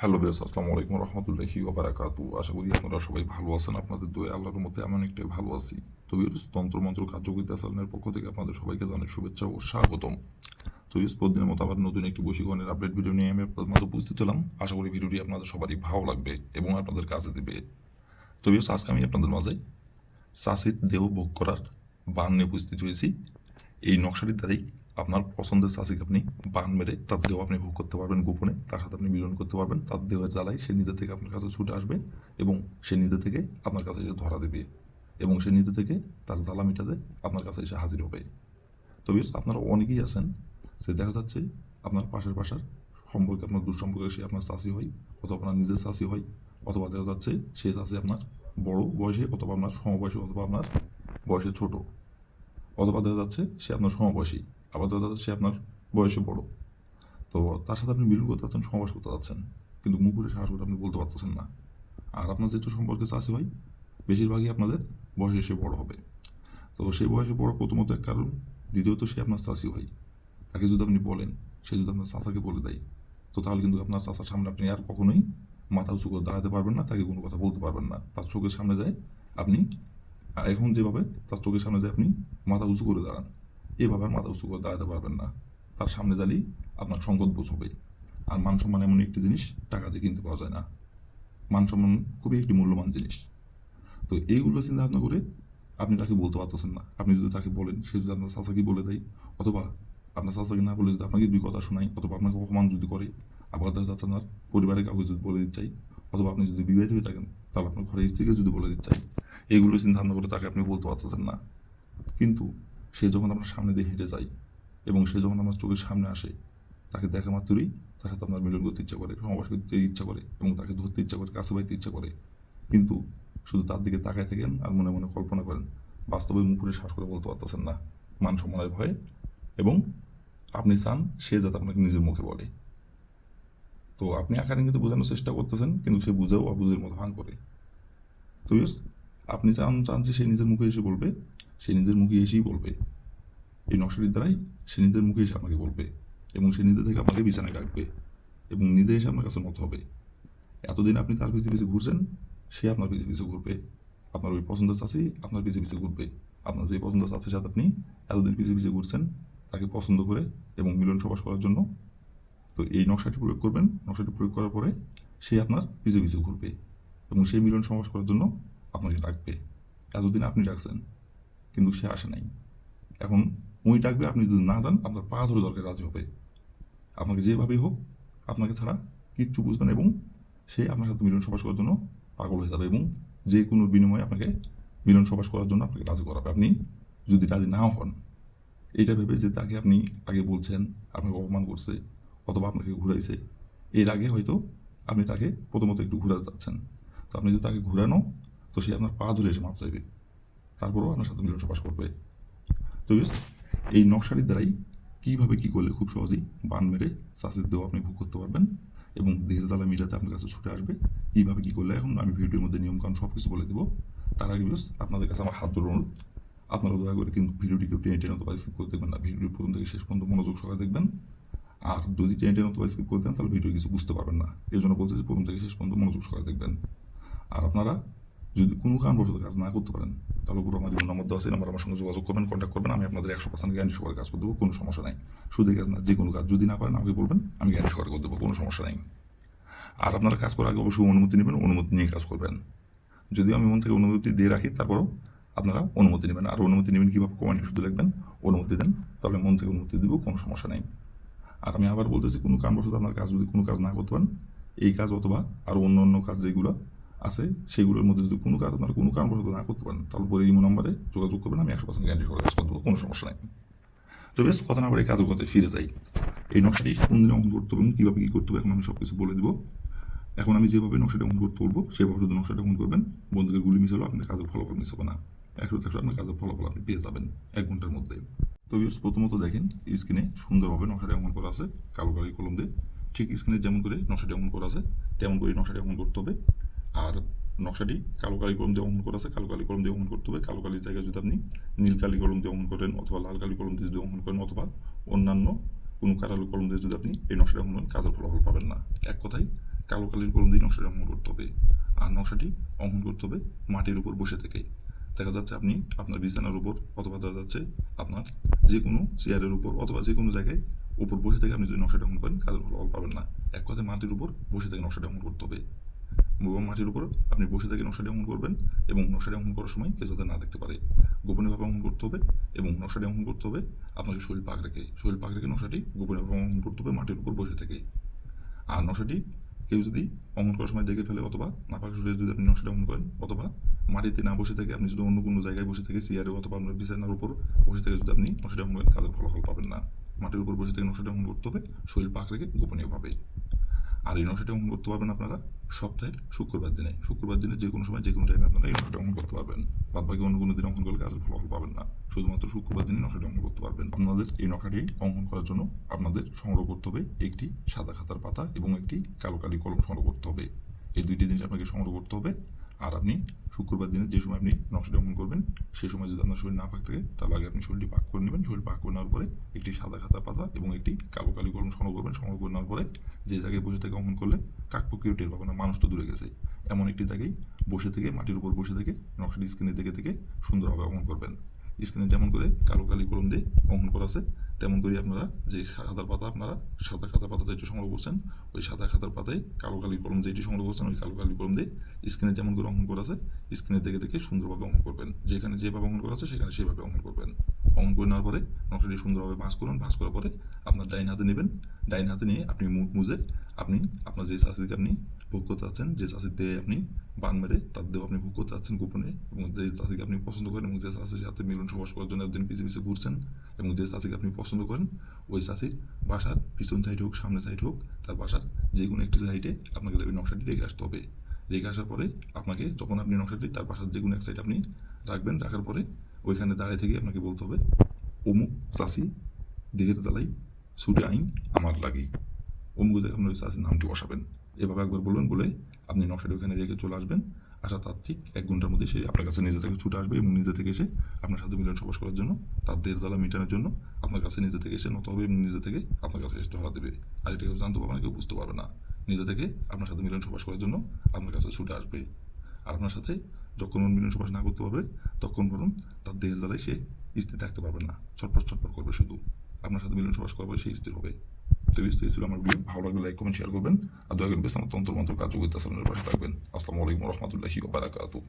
Hello viewers, আসসালামু আলাইকুম রহমতুল্লাহি ওয়া বারাকাতুহু। আশা করি আপনারা সবাই ভালো আছেন। আপনাদের দোয়ায় আল্লাহর মধ্যে আমি অনেকটাই ভালো আছি। তো ভিউয়ার্স, তন্ত্রমন্ত্র কার্যকরিতা চ্যানেলের পক্ষ থেকে আপনাদের সবাইকে জানাই শুভেচ্ছা ও স্বাগতম। তো ভিউয়ার্স, প্রতিদিনের মতো আবার নতুন একটি বশীকরণের আপডেট ভিডিও নিয়ে আমি আপনাদের মাঝে উপস্থিত হলাম। আশা করি ভিডিওটি আপনাদের সবারই ভালো লাগবে এবং আপনাদের কাজে দেবে। তো ভিউয়ার্স, আজকে আমি আপনাদের মাঝে চাষির দেহ ভোগ করার বান নিয়ে উপস্থিত হয়েছি। এই নকশাটির দ্বারাই আপনার পছন্দের চাষিকে আপনি বান মেরে তার দেহ আপনি ভোগ করতে পারবেন গোপনে, তার সাথে আপনি মিলন করতে পারবেন। তার দেহের জ্বালায় সে নিজে থেকে আপনার কাছে ছুটে আসবে এবং সে নিজে থেকে আপনার কাছে এসে ধরা দেবে এবং সে নিজে থেকে তার জ্বালা মিটাতে আপনার কাছে এসে হাজির হবে। তো বিশ আপনারা অনেকেই আছেন যে দেখা যাচ্ছে আপনার পাশের বাসার সম্পর্কে আপনার দুঃসম্পর্কে সে আপনার চাষি হয়, অথবা আপনার নিজের চাষি হয়, অথবা দেখা যাচ্ছে সে চাষি আপনার বড় বয়সে, অথবা আপনার সমবয়সী, অথবা আপনার বয়সে ছোট, অথবা দেখা যাচ্ছে সে আপনার সমবয়সী, আবার দেখা যাচ্ছে সে আপনার বয়সে বড়। তো তার সাথে আপনি মিলন করতে যাচ্ছেন, সমাবাস করতে যাচ্ছেন, কিন্তু মুখে সাহস করে আপনি বলতে পারতেছেন না। আর আপনার যেহেতু সম্পর্কে চাষি হয়, বেশিরভাগই আপনাদের বয়সে সে বড় হবে। তো সেই বয়সে বড় প্রথমত এক কারণ, দ্বিতীয়ত সে আপনার চাষি হয়। তাকে যদি আপনি বলেন, সে যদি আপনার চাচাকে বলে দেয়, তো তাহলে কিন্তু আপনার চাচার সামনে আপনি আর কখনোই মাথা উঁচু করে দাঁড়াতে পারবেন না, তাকে কোনো কথা বলতে পারবেন না। তার চোখের সামনে যায় আপনি এখন যেভাবে তার চোখের সামনে যায় আপনি মাথা উঁচু করে দাঁড়ান, এভাবে আর মাথা উঁচু করে দাঁড়াতে পারবেন না। তার সামনে দাঁড়িয়ে আপনার সংকট বোধ হবে। আর মান সম্মান এমন একটি জিনিস, টাকা দিয়ে কিনতে পাওয়া যায় না। মান সম্মান খুবই একটি মূল্যবান জিনিস। তো এইগুলো চিন্তা ভাবনা করে আপনি তাকে বলতে পারতেছেন না। আপনি যদি তাকে বলেন, সে যদি আপনার চাচাকে বলে দেয়, অথবা আপনার চাচাকে না বলে যদি আপনাকে দুই কথা শোনায়, অথবা আপনাকে অপমান যদি করে, আবার দেখা যাচ্ছে আপনার পরিবারের কাউকে যদি বলে দিতে চাই, অথবা আপনি যদি বিবাহিত হয়ে থাকেন তাহলে আপনার ঘরের স্ত্রীকে যদি বলে দিতে চাই, এইগুলো চিন্তা ভাবনা করে তাকে আপনি বলতে পারতেছেন না। কিন্তু সে যখন আপনার সামনে দিয়ে হেঁটে যায় এবং সে যখন আমার চোখের সামনে আসে, তাকে দেখা মাত্রই তার সাথে আপনার মিলন করতে ইচ্ছা করে, সমাবাস করতে ইচ্ছা করে এবং তাকে ধরতে ইচ্ছা করে, কাছে পাইতে ইচ্ছা করে। কিন্তু শুধু তার দিকে তাকায় থাকেন আর মনে মনে কল্পনা করেন, বাস্তবে মুখে শ্বাস করে বলতে পারতেছেন না, মান সম্মানের ভয়ে। এবং আপনি চান সে যাতে আপনাকে নিজের মুখে বলে। তো আপনি আকারে কিন্তু বোঝানোর চেষ্টা করতেছেন, কিন্তু সে বুঝেও অবুঝের মতো ভান করে। তো আপনি চান চান যে সে নিজের মুখে এসে বলবে, সে নিজের মুখে এসেই বলবে। এই নকশাটির দ্বারাই সে নিজের মুখে এসে আপনাকে বলবে এবং সে নিজে থেকে আপনাকে বিছানায় রাখবে এবং নিজে এসে আপনার কাছে মত হবে। এতদিন আপনি তার পিছিয়ে পিছিয়ে ঘুরছেন, সে আপনার পিছিয়ে পিছিয়ে ঘুরবে। আপনার ওই পছন্দের চাষি আপনার পিছিয়ে পিছিয়ে ঘুরবে। আপনার যে পছন্দের চাষির সাথে আপনি এতদিন পিছিয়ে পিছিয়ে ঘুরছেন, তাকে পছন্দ করে এবং মিলন সবাস করার জন্য, তো এই নকশাটি প্রয়োগ করবেন। নকশাটি প্রয়োগ করার পরে সে আপনার পিছিয়ে পিছিয়ে ঘুরবে এবং সেই মিলন সমাবেশ করার জন্য আপনাকে ডাকবে। এতদিন আপনি ডাকছেন, কিন্তু সে আসে নাই। এখন উনি ডাকবে, আপনি যদি না যান আপনার পা ধরে দরকার রাজি হবে। আপনাকে যেভাবেই হোক আপনাকে ছাড়া কিচ্ছু বুঝবেন এবং সে আপনার সাথে মিলন সবাস করার জন্য পাগল হয়ে যাবে এবং যে কোনো বিনিময়ে আপনাকে মিলন সবাস করার জন্য আপনাকে রাজি করাবে। আপনি যদি রাজি নাও হন, এইটা ভেবে যে তাকে আপনি আগে বলছেন, আপনাকে অপমান করছে, অথবা আপনাকে ঘুরাইছে, এর আগে হয়তো আপনি তাকে প্রথমত একটু ঘুরাতে চাচ্ছেন। তো আপনি যদি তাকে ঘুরানো, তো সে আপনার পা ধরে এসে মাপ চাইবে, তারপরেও আপনার সাথে মিলন সবাস করবে। তো এই নকশাটির দ্বারাই কীভাবে কী করলে খুব সহজেই বান মেরে চাষের দেহ আপনি ভোগ করতে পারবেন এবং দেহের জ্বালা মিটাতে আপনার কাছে ছুটে আসবে, কীভাবে কী করলে এখন আমি ভিডিওর মধ্যে নিয়মকানুন সব কিছু বলে দেবো। তার আগে আপনাদের কাছে আমার হাত ধরে অনুরোধ, আপনারা দয়া করে কিন্তু ভিডিওটি কেউ টেনে টেনে অথবা স্কিপ করে দেখবেন না। ভিডিওটি প্রথম থেকে শেষ পর্যন্ত মনোযোগ সহকারে দেখবেন। আর যদি টেনে টেনে অথবা স্কিপ করে দেন তাহলে ভিডিও কিছু বুঝতে পারবেন না। এই জন্য বলছি যে প্রথম থেকে শেষ পর্যন্ত মনোযোগ সহকারে দেখবেন। আর আপনারা যদি কোনো কারণবশত কাজ না করতে পারেন, তাহলে উপর আমার জীবন নম্বর দেওয়া আছে, আমার সঙ্গে যোগাযোগ করবেন, কন্ট্যাক্ট করবেন। আমি আপনাদের 100% গ্যারান্টি সহকারে কাজ করে দেবো, কোনো সমস্যা নাই। শুধু কাজ না, যে কোনো কাজ যদি না পারেন আমাকে বলবেন, আমি গ্যারান্টি সহকারে করে দেবো, কোনো সমস্যা নাই। আর আপনারা কাজ করার আগে অবশ্যই অনুমতি নেবেন, অনুমতি নিয়ে কাজ করবেন। যদিও আমি মন থেকে অনুমতি দিয়ে রাখি, তারপরও আপনারা অনুমতি নেবেন। আর অনুমতি নেবেন কীভাবে, কমেন্টে শুধু লিখবেন অনুমতি দেন, তাহলে মন থেকে অনুমতি দেবো, কোনো সমস্যা নেই। আর আমি আবার বলতেছি, কোনো কারণবশত আপনার কাজ যদি কোনো কাজ না করতে পারেন, এই কাজ অথবা আরও অন্য অন্য কাজ যেগুলো আছে সেগুলোর মধ্যে যদি কোনো কাজ আপনারা কোনো কারণবশত না করতে পারেন, তাহলে পরে ইমো নম্বরে যোগাযোগ করবেন, আমি 100% গ্যারান্টি সহকারে কাজ করে দেবো, কোনো সমস্যা নেই। তো বেশ, কথা না বলে এই কাজের কথায় ফিরে যাই। এই নকশাটি কোন দিন অঙ্কন করতে হবে এবং কীভাবে কী করতে হবে এখন আমি সব কিছু বলে দেবো। এখন আমি যেভাবে নকশাটা অঙ্কন করতে বলবো সেভাবে যদি নকশাটা অঙ্কন করবেন, বন্ধুকে গুলি মিস হলো, আপনার কাজের ফলাফল মিস হবে না। 100% আপনার কাজের ফলাফল আপনি পেয়ে যাবেন 1 ঘন্টার মধ্যে। তো প্রথমত দেখেন, স্ক্রিনে সুন্দরভাবে নকশাটি অঙ্কন করা আছে কালো কালি কলম দিয়ে। ঠিক স্ক্রিনে যেমন করে নকশাটি অঙ্কন করা আছে তেমন করে নকশাটি অঙ্কন করতে হবে। আর নকশাটি কালো কালি কলম দিয়ে অঙ্কন করা আছে, কালো কালি কলম দিয়ে অঙ্কন করতে হবে। কালো কালির জায়গায় যদি আপনি নীল কালি কলম দিয়ে অঙ্কন করেন, অথবা লাল কালি কলম দিয়ে যদি অঙ্কন করেন, অথবা অন্যান্য কোনো কারালো কলম দিয়ে যদি আপনি এই নকশাটি অঙ্কন করেন, কাজের ফলাফল পাবেন না। এক কথায় কালো কালির কলম দিয়ে নকশাটি অঙ্কন করতে হবে। আর নকশাটি অঙ্কন করতে হবে মাটির উপর বসে থেকে। দেখা যাচ্ছে আপনি আপনার বিছানার উপর অথবা দেখা যাচ্ছে আপনার যে কোনো চেয়ারের উপর অথবা যে কোনো জায়গায় উপর বসে থেকে আপনি যদি নকশাটি অঙ্কন করেন কাজের ফলাফল পাবেন না। এক কথায় মাটির উপর বসে থেকে নকশাটি অঙ্কন করতে হবে এবং মাটির উপর আপনি বসে থেকে নকশাটি অঙ্কন করবেন এবং নকশাটি অঙ্কন করার সময় কেউ যাতে না দেখতে পারে, গোপনীয়ভাবে অঙ্কন করতে হবে এবং নকশাটি অঙ্কন করতে হবে আপনাকে শরীর পাক রেখে নকশাটি গোপনীয়ভাবে অঙ্কন করতে হবে মাটির উপর বসে থেকে। আর নকশাটি কেউ যদি অঙ্কন করার সময় দেখে ফেলে অথবা না পাক শরীরে যদি আপনি নকশাটি অঙ্কন করেন অথবা মাটিতে না বসে থেকে আপনি যদি অন্য কোনো জায়গায় বসে থেকে চেয়ারে অথবা আপনার বিছানার উপর বসে থেকে যদি আপনি নকশাটি অঙ্কন করেন কাজের ফলাফল পাবেন না। মাটির উপর বসে থেকে নকশাটি অঙ্কন করতে হবে শরীর পাক রেখে গোপনীয়ভাবে। আর এই নকশাটি অঙ্কন করতে পারবেন আপনারা সপ্তাহের শুক্রবার দিনে যে কোনো সময় যে কোনো টাইমে আপনারা এই নকশাটি অঙ্কন করতে পারবেন। বাদ বাকি অন্য কোনো দিন অঙ্কন করলে কাজের ফলাফল পাবেন না, শুধুমাত্র শুক্রবার দিনে নকশাটি অঙ্কন করতে পারবেন। আপনাদের এই নকশাটি অঙ্কন করার জন্য আপনাদের সংগ্রহ করতে হবে একটি সাদা খাতার পাতা এবং একটি কালো কালি কলম সংগ্রহ করতে হবে। এই দুইটি জিনিস আপনাকে সংগ্রহ করতে হবে। আর আপনি শুক্রবার দিনে যে সময় আপনি নকশাটি অঙ্কন করবেন সেই সময় যদি আপনার শরীর না পাক থাকে তাহলে আগে আপনি শরীরটি পাক করে নেবেন। শরীর পাক করে নেওয়ার পরে একটি সাদা খাতা পাতা এবং একটি কালো কালি কলম সংগ্রহ করবেন। সংগ্রহ করে নেওয়ার পরে যে জায়গায় বসে থেকে অঙ্কন করলে কাকপক্ষীয় টের পাবে না, মানুষ তো দূরে গেছে, এমন একটি জায়গায় বসে থেকে মাটির উপর বসে থেকে নকশাটি স্ক্রিনে দেখে সুন্দরভাবে অঙ্কন করবেন। স্ক্রিনে যেমন করে কালো কালি কলম দিয়ে অঙ্কন করা আছে তেমন করে আপনারা যে সাদা খাতার পাতা যেটি সংগ্রহ করছেন ওই সাদা খাতার পাতায় কালো কালি কলম যেটি সংগ্রহ করছেন ওই কালো কালি কলম দিয়ে স্ক্রিনে যেমন করে অঙ্কন করা আছে স্ক্রিনে দেখে সুন্দরভাবে অঙ্কন করবেন। যেখানে যেভাবে অঙ্কন করা আছে সেখানে সেভাবে অঙ্কন করবেন। অঙ্কন করে নেওয়ার পরে নকশাটি সুন্দরভাবে ভাঁজ করুন। ভাঁজ করার পরে আপনার ডাইন হাতে নেবেন। ডাইন হাতে নিয়ে আপনি মুখ মুজে আপনি আপনার যে চাষিকে আপনি ভোগ করতে চাচ্ছেন, যে চাষির দিয়ে আপনি বান মেরে তার দেহ আপনি ভোগ করতে চাচ্ছেন গোপনে, এবং যে চাষিকে আপনি পছন্দ করেন এবং যে চাষির সাথে মিলন সবাস করার জন্য একদিন পিছিয়ে ঘুরছেন এবং যে চাষিকে আপনি পছন্দ করেন ওই চাষির বাসার পিছন সাইড হোক সামনে সাইড হোক তার বাসার যে কোনো একটি সাইডে আপনাকে ওই নকশাটি রেখে আসতে হবে। রেখে আসার পরে আপনাকে যখন আপনি নকশাটি তার বাসার যে কোনো এক সাইড আপনি রাখবেন, রাখার পরে ওইখানে দাঁড়িয়ে থেকে আপনাকে বলতে হবে অমুক চাষি দেহের জ্বালাই ছুটে আইন আমার লাগি, অমুক জায়গায় আপনার ওই চাষির নামটি বসাবেন। এভাবে একবার বলবেন, বলে আপনি নকশাটি ওখানে রেখে চলে আসবেন। আসা তার ঠিক 1 ঘন্টার মধ্যে সে আপনার কাছে নিজে থেকে ছুটে আসবে এবং নিজে থেকে এসে আপনার সাথে মিলন সবাস করার জন্য তার দেহের জ্বালা মেটানোর জন্য আপনার কাছে নিজে থেকে এসে নত হবে এবং নিজে থেকে আপনার কাছে এসে ধরা দেবে। আর এটা কেউ জানতে পারবে না, কেউ বুঝতে পারবে না। নিজে থেকে আপনার সাথে মিলন সবাস করার জন্য আপনার কাছে ছুটে আসবে। আর আপনার সাথে যখন মিলন সবাস না করতে পারবে তখন বরং তার দেহের জ্বালায় সে স্থির থাকতে পারবে না, ছটফট করবে, শুধু আপনার সাথে মিলন সবাস করার পরে সে স্থির হবে। তো এই ছিল আমার ভিডিও। ভালো লাগলে লাইক কমেন্ট শেয়ার করবেন আর দয়া করে বেশ আমার তন্ত্র মন্ত্র কার্যকরিতা চ্যানেলের পাশে থাকবেন। আসসালামু আলাইকুম রহমতুল্লাহি ওয়া বারাকাতুহু।